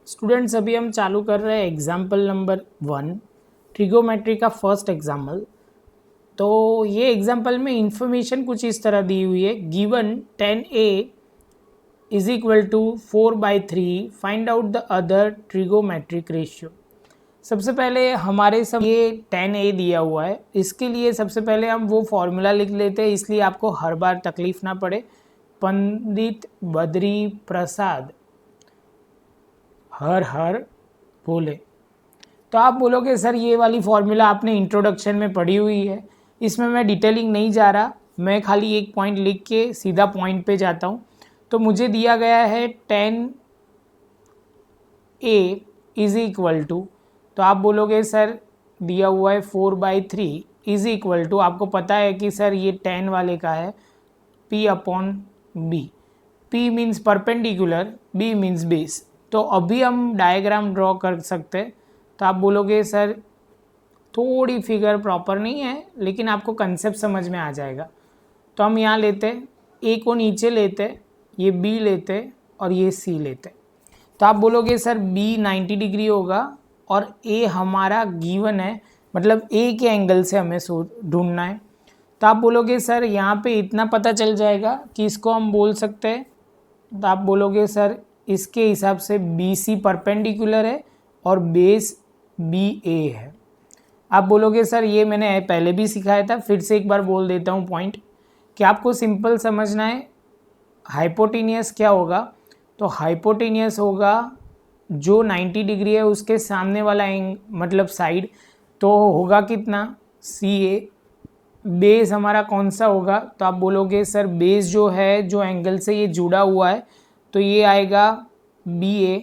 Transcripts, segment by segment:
Students अभी हम चालू कर रहे हैं एग्जाम्पल नंबर 1 ट्रिगोमेट्री का फर्स्ट एग्जाम्पल। तो ये एग्जाम्पल में इंफॉर्मेशन कुछ इस तरह दी हुई है। Given 10a is equal to 4/3 find out the other trigonometric ratio. सबसे पहले हमारे सब ये 10a दिया हुआ है, इसके लिए सबसे पहले हम वो फॉर्मूला लिख लेते हैं, इसलिए आपको हर बार तकलीफ ना पड़े। पंडित बद्री प्रसाद हर हर बोले। तो आप बोलोगे सर ये वाली फॉर्मूला आपने इंट्रोडक्शन में पढ़ी हुई है, इसमें मैं डिटेलिंग नहीं जा रहा, मैं खाली एक पॉइंट लिख के सीधा पॉइंट पे जाता हूँ। तो मुझे दिया गया है 10a इज इक्वल टू, तो आप बोलोगे सर दिया हुआ है 4/3 इज इक्वल टू, आपको पता है कि सर ये 10 वाले का है P/B। P means perpendicular, B means base. तो अभी हम डायग्राम ड्रॉ कर सकते हैं। तो आप बोलोगे सर थोड़ी फिगर प्रॉपर नहीं है, लेकिन आपको कंसेप्ट समझ में आ जाएगा। तो हम यहाँ लेते A को नीचे लेते, ये B लेते और ये C लेते। तो आप बोलोगे सर B 90 डिग्री होगा और A हमारा गिवन है, मतलब A के एंगल से हमें ढूंढना है। तो आप बोलोगे सर यहाँ पे इतना पता चल जाएगा कि इसको हम बोल सकते हैं। तो आप बोलोगे सर इसके हिसाब से BC परपेंडिकुलर है और बेस BA है। आप बोलोगे सर ये मैंने पहले भी सिखाया था, फिर से एक बार बोल देता हूँ पॉइंट कि आपको सिंपल समझना है। हाइपोटेनियस क्या होगा? तो हाइपोटेनियस होगा जो 90 डिग्री है उसके सामने वाला मतलब साइड, तो होगा कितना CA। बेस हमारा कौन सा होगा? तो आप बोलोगे सर बेस जो है, जो एंगल से ये जुड़ा हुआ है, तो ये आएगा BA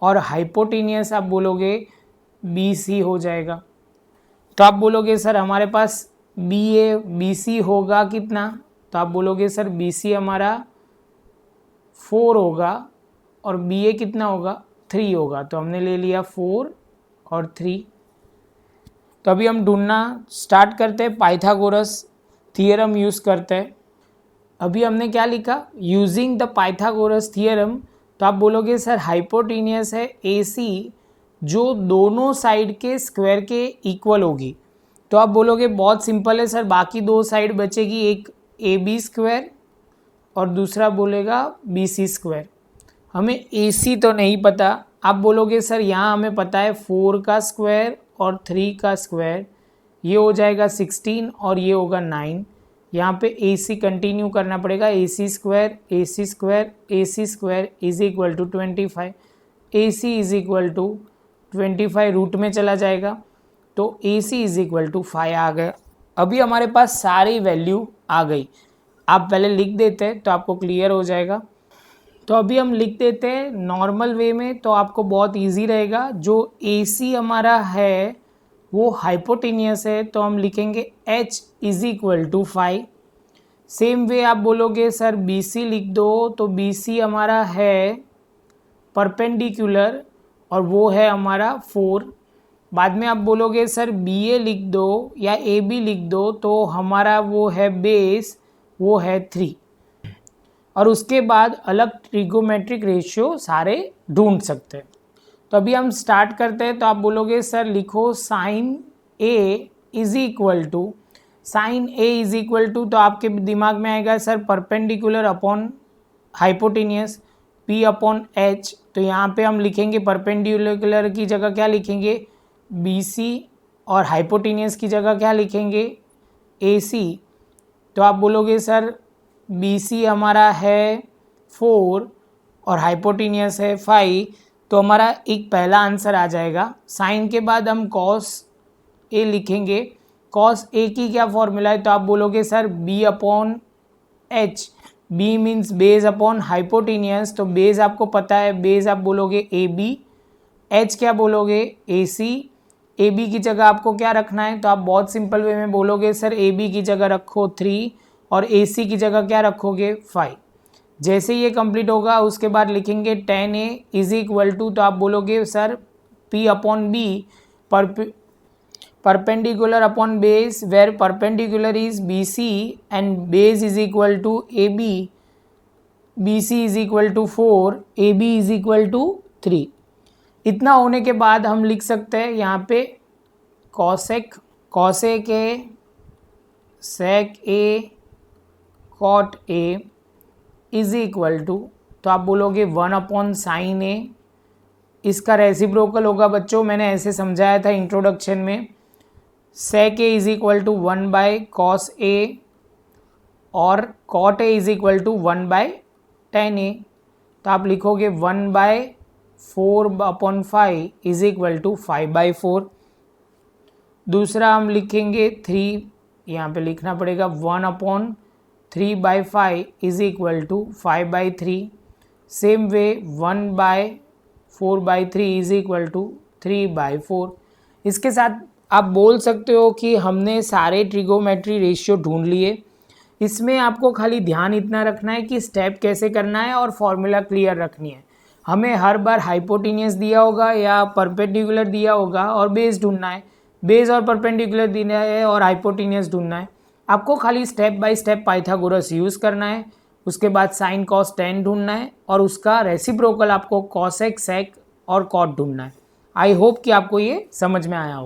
और हाइपोटेनियस आप बोलोगे BC हो जाएगा। तो आप बोलोगे सर हमारे पास BA BC होगा कितना? तो आप बोलोगे सर BC हमारा 4 होगा और BA कितना होगा? 3 होगा। तो हमने ले लिया 4 और 3। तो अभी हम ढूंढना स्टार्ट करते हैं, पाइथागोरस थियरम यूज़ करते हैं। अभी हमने क्या लिखा? Using the Pythagoras theorem. तो आप बोलोगे सर हाइपोटेनियस है AC जो दोनों साइड के स्क्वायर के इक्वल होगी। तो आप बोलोगे बहुत सिंपल है सर, बाकी दो साइड बचेगी, एक AB स्क्वायर और दूसरा बोलेगा BC स्क्वायर। हमें AC तो नहीं पता। आप बोलोगे सर यहाँ हमें पता है 4 का स्क्वायर और 3 का स्क्वायर, ये हो जाएगा 16 और ये होगा 9। यहाँ पे AC कंटिन्यू करना पड़ेगा, AC square AC square AC square is equal to 25। AC is equal to 25 root में चला जाएगा, तो AC इज इक्वल टू 5 आ गया। अभी हमारे पास सारी वैल्यू आ गई। आप पहले लिख देते हैं तो आपको क्लियर हो जाएगा। तो अभी हम लिख देते हैं नॉर्मल वे में, तो आपको बहुत इजी रहेगा। जो AC हमारा है वो हाइपोटेनियस है, तो हम लिखेंगे H is equal to 5। Same way आप बोलोगे सर BC लिख दो, तो BC हमारा है परपेंडिकुलर और वो है हमारा 4। बाद में आप बोलोगे सर BA लिख दो या AB लिख दो, तो हमारा वो है बेस, वो है 3। और उसके बाद अलग ट्रिगोमेट्रिक रेशियो सारे ढूंढ सकते हैं। तो अभी हम स्टार्ट करते हैं। तो आप बोलोगे सर लिखो sine A is equal to, sine A is equal to, तो आपके दिमाग में आएगा sir perpendicular upon hypotenuse P/H। तो यहाँ पे हम लिखेंगे परपेंडिकुलर की जगह क्या लिखेंगे? BC और हाइपोटेनियस की जगह क्या लिखेंगे? AC। तो आप बोलोगे सर BC हमारा है 4 और हाइपोटेनियस है 5, तो हमारा एक पहला आंसर आ जाएगा। साइन के बाद हम cos A लिखेंगे। cos A की क्या फॉर्मूला है? तो आप बोलोगे sir B/H। B means base upon hypotenuse, तो बेस आपको पता है, बेस आप बोलोगे AB। H क्या बोलोगे? AC। AB की जगह आपको क्या रखना है? तो आप बहुत सिंपल वे में बोलोगे सर AB की जगह रखो 3 और AC की जगह क्या रखोगे? 5। जैसे ये कंप्लीट होगा उसके बाद लिखेंगे 10A इज इक्वल टू, तो आप बोलोगे sir P/B perpendicular upon base, where perpendicular is BC and base is equal to AB। B C is equal to 4, A B is equal to 3। इतना होने के बाद हम लिख सकते हैं यहाँ पे cosec A sec A cot A is equal to, तो आप बोलोगे 1/sin ए। इसका रेसिप्रोकल होगा बच्चों, मैंने ऐसे समझाया था इंट्रोडक्शन में, sec A is equal to 1/cos A और cot A is equal to 1/tan A. तो आप लिखोगे 1/4/5 इज इक्वल टू 5/4। दूसरा हम लिखेंगे 3, यहाँ पे लिखना पड़ेगा 1/3/5 is equal to 5/3। Same way 1/4/3 is equal to 3/4। इसके साथ आप बोल सकते हो कि हमने सारे ट्रिगोमेट्री रेशियो ढूंढ लिए। इसमें आपको खाली ध्यान इतना रखना है कि स्टेप कैसे करना है और फॉर्मूला क्लियर रखनी है। हमें हर बार हाइपोटेन्यूस दिया होगा या परपेंडिकुलर दिया होगा और बेस ढूंढना है, बेस और परपेंडिकुलर देना है और हाइपोटेन्यूस ढूंढना है। आपको खाली step by step Pythagoras use करना है, उसके बाद साइन कॉस टेन ढूंढना है और उसका रेसिप्रोकल आपको कॉसेक सेक और कॉट ढूंढना है। आई होप कि आपको ये समझ में आया हो।